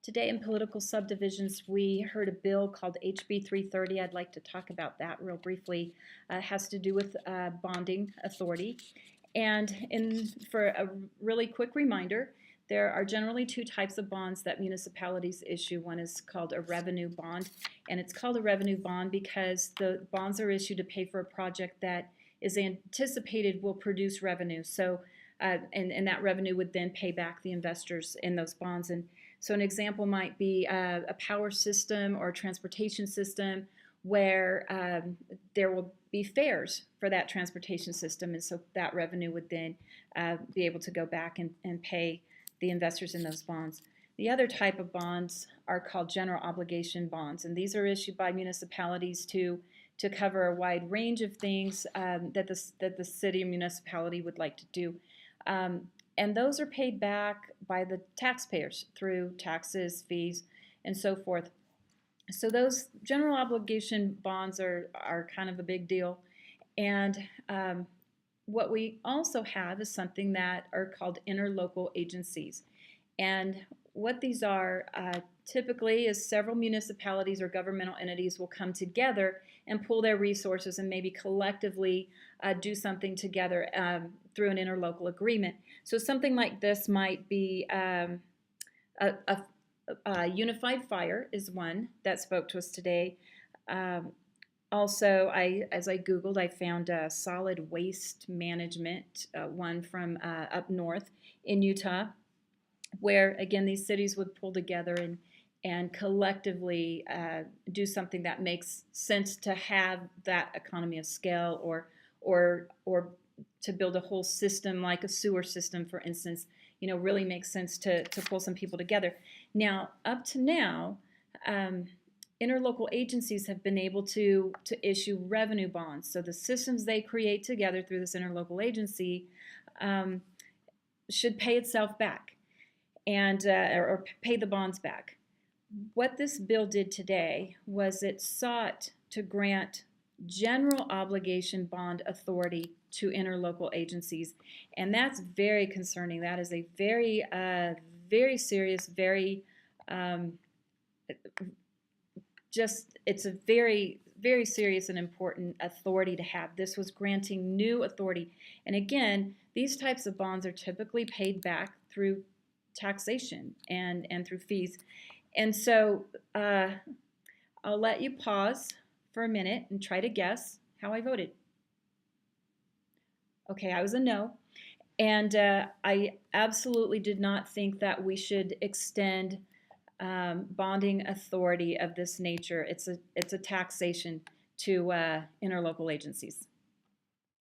Today in political subdivisions, we heard a bill called HB 330. I'd like to talk about that real briefly. It has to do with bonding authority. And for a really quick reminder, there are generally two types of bonds that municipalities issue. One is called a revenue bond, and it's called a revenue bond because the bonds are issued to pay for a project that is anticipated will produce revenue. So, and that revenue would then pay back the investors in those bonds. And so an example might be a power system or a transportation system where there will be fares for that transportation system, and so that revenue would then be able to go back and pay the investors in those bonds. The other type of bonds are called general obligation bonds, and these are issued by municipalities to cover a wide range of things that the city or municipality would like to do. And those are paid back by the taxpayers through taxes, fees, and so forth. So those general obligation bonds are kind of a big deal. And what we also have is something that are called interlocal agencies. And what these are typically is several municipalities or governmental entities will come together and pool their resources and maybe collectively do something together through an interlocal agreement. So something like this might be a Unified Fire is one that spoke to us today. Also, as I Googled, I found a solid waste management, one from up north in Utah, where again these cities would pull together and collectively do something that makes sense to have that economy of scale, or to build a whole system like a sewer system, for instance. You know, really makes sense to pull some people together. Now, up to now, interlocal agencies have been able to issue revenue bonds. So the systems they create together through this interlocal agency should pay itself back and or pay the bonds back. What this bill did today was it sought to grant general obligation bond authority to interlocal agencies, and that's very concerning. That is a very, very serious, very it's a very, very serious and important authority to have. This was granting new authority, and again, these types of bonds are typically paid back through taxation and through fees. And so I'll let you pause for a minute and try to guess how I voted. Okay, I was a no, and I absolutely did not think that we should extend bonding authority of this nature. It's a taxation to interlocal agencies.